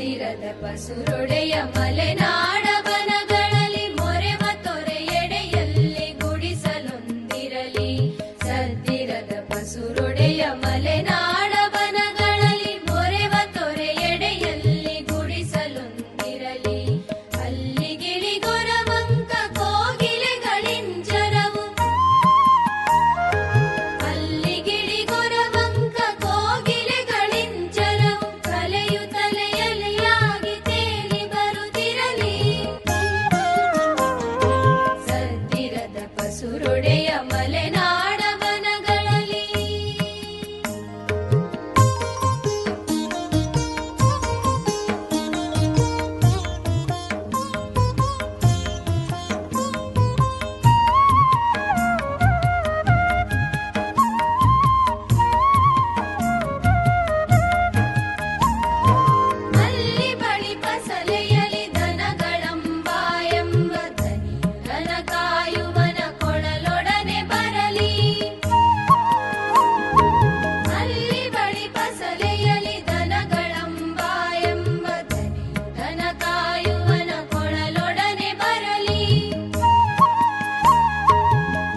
ಸದ್ದಿರದ ಪಸುರೊಡೆಯ ಮಲೆನಾಡ ಬನಗಳಲ್ಲಿ ಮೊರೆವ ತೊರೆಯೆಡೆಯಲ್ಲಿ ಗುಡಿಸಲೊಂದಿರಲಿ. ಸದ್ದಿರದ ಪಸುರೊಡೆಯ ಮಲೆನಾಡ ಬನಗಳಲ್ಲಿ ಮೊರೆವ ತೊರೆಯೆಡೆಯಲ್ಲಿ ಗುಡಿಸಲೊಂದಿರಲಿ. ಅಲ್ಲಿ ಗಿಳಿಗೊರವಂಕ ಕೋಗಿಲೆಗಳಿಂಚರವು, ಅಲ್ಲಿ ಗಿಳಿಗೊರವಂಕ ಕೋಗಿಲೆಗಳಿಂಚರವು ಕಲೆಯು ತಲೆಯಲೆಯಾಗಿ ತೇಲಿ ಬರುತ್ತಿರಲಿ. ಸದ್ದಿರದ ಪಸುರೊಡೆಯ ಮಲೆನಾಡ ಬನಗಳಲ್ಲಿ. ಅಲ್ಲಿ ಬಳಿ ಪಸಲೆಯಲಿ ದನಗಳಂಬಾಯೆಂಬ ದನಿಯು ದನ ಕಾಯುವನ ಕೊಳಲೊಡನೆ ಬರಲಿ. ಅಲ್ಲಿ ಬಳಿ ಪಸಲೆಯಲಿ ದನಗಳಂಬಾಯೆಂಬ ದನಿಯು ದನ ಕಾಯುವನ ಕೊಳಲೊಡನೆ ಬರಲಿ.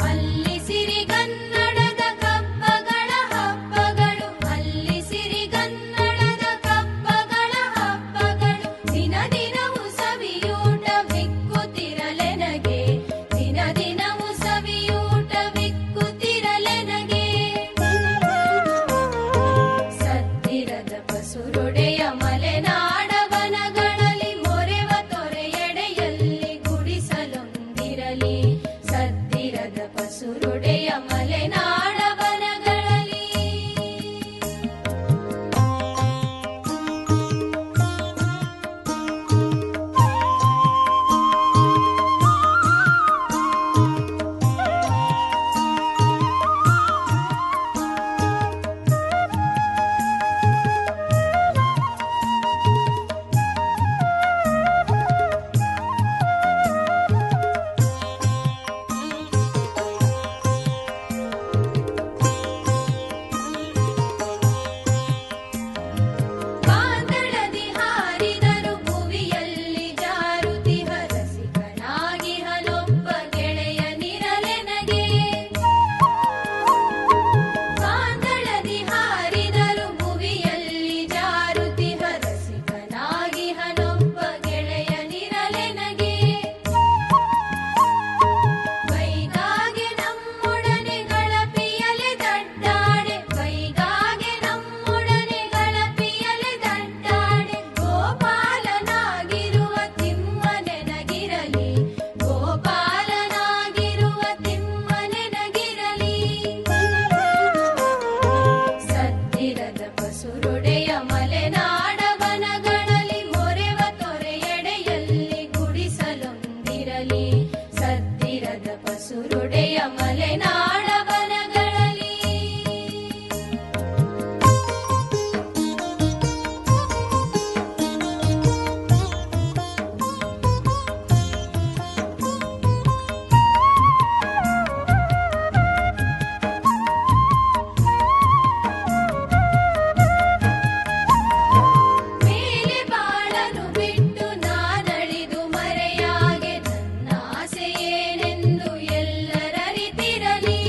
ಅಲ್ಲಿ ಸಿರಿಗನ್ನಡದ ಕಪ್ಪಗಳ ಹಬ್ಬಗಳು, ಅಲ್ಲಿ ಸಿರಿಗನ್ನಡದ ಕಪ್ಪಗಳ ಹಬ್ಬಗಳು ದಿನ ದಿನವೂ ಸವಿಯೂಟವಿಕ್ಕುತ್ತಿರಲೆನಗೆ, ದಿನ ದಿನವೂ ಸವಿಯೂಟವಿಕ್ಕುತ್ತಿರಲೆನಗೆ. ಸದ್ದಿರದ ಪಸುರೊಡೆಯ ಮಲೆನಾಡ ಬನಗಳಲ್ಲಿ ಮೊರೆವ ತೊರೆಯೆಡೆಯಲ್ಲಿ ಗುಡಿಸಲೊಂದಿರಲಿ. ಸದ್ದಿರದ ಪಸುರೊಡೆಯ ಮಲೆನಾಡ ಬನಗಳಲ್ಲಿ. ಬಾಂದಳದಿ ಹಾರಿದರು ಭುವಿಯಲ್ಲಿ ಜಾರುತಿಹ ರಸಿಕನಾಗಿಹನೊಬ್ಬ ಗೆಳೆಯನಿರಲೆನಗೆ. ಬಾಂದಳದಿ ಹಾರಿದರು ಭುವಿಯಲ್ಲಿ ಜಾರುತಿಹ ರಸಿಕನಾಗಿಹನೊಬ್ಬ ಗೆಳೆಯನಿರಲೆನಗೆ. ಬೈಗಾಗೆ ನಮ್ಮೊಡನೆ ಗಳಪಿಯಲೆ ದಡ್ಡಾಡೆ, ಬೈಗಾಗೆ ನಮ್ಮೊಡನೆ ಗಳಪಿಯಲೆ ದಡ್ಡಾಡೆ. ಗೋಪಾಲನಾಗಿರುವ ತಿಮ್ಮನೆನಗಿರಲಿ, ಗೋಪಾಲನಾಗಿರುವ ತಿಮ್ಮನೆನಗಿರಲಿ. ಸದ್ದಿರದ ಪಸುರೊಡೆಯ ಮಲೆನಾಡ ಬನಗಳಲ್ಲಿ ಮೊರೆವ ತೊರೆಯೆಡೆಯಲ್ಲಿ ಗುಡಿಸಲೊಂದಿರಲಿ. ಸದ್ದಿರದ ಪಸುರೊಡೆಯ ಮಲೆನಾಡ ಬನಗಳಲ್ಲಿ. ಮೇಲೆ ಬಾಳನು ಬಿಟ್ಟು ನಾನಳಿದು ಮರೆಯಾಗೆ ನನ್ನಾಸೆ ಏನೆಂದು ಎಲ್ಲರರಿತಿರಲಿ.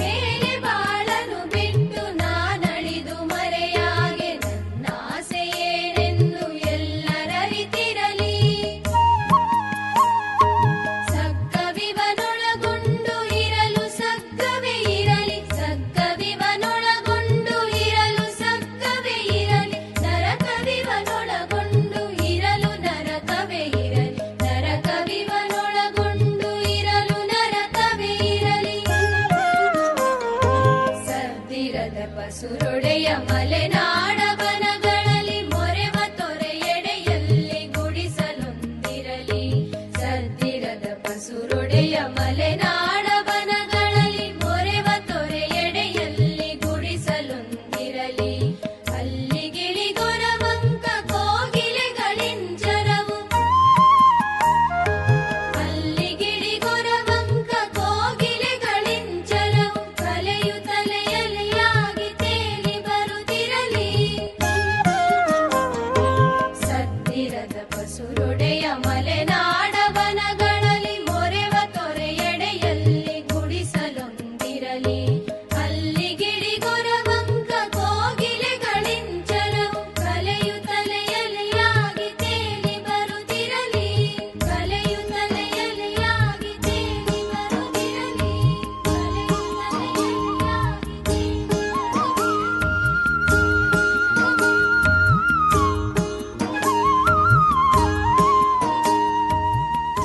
ಮೇಲೆ ಬಾಳನು ಬಿಟ್ಟು ನಾನಳಿದು ಮರೆಯಾಗೆ ನನ್ನಾಸೆ ಏನೆಂದು ಎಲ್ಲರರಿತಿರಲಿ. ಸಗ್ಗವಿವನೊಳಗೊಂಡು ಇರಲು ಸಗ್ಗವೇ ಇರಲಿ, ಸಗ್ಗವಿವನೊಳಗೊಂಡು ಇರಲು ಸಗ್ಗವೇ ಇರಲಿ. ನರಕವಿವನೊಳಗೊಂಡು ಇರಲು ನರಕವೇ ಇರಲಿ, ನರಕವಿವನೊಳಗೊಂಡು ಇರಲು ನರಕವೇ ಇರಲಿ. ಸದ್ದಿರದ ಪಸುರೊಡೆಯ ಮಲೆನಾಡ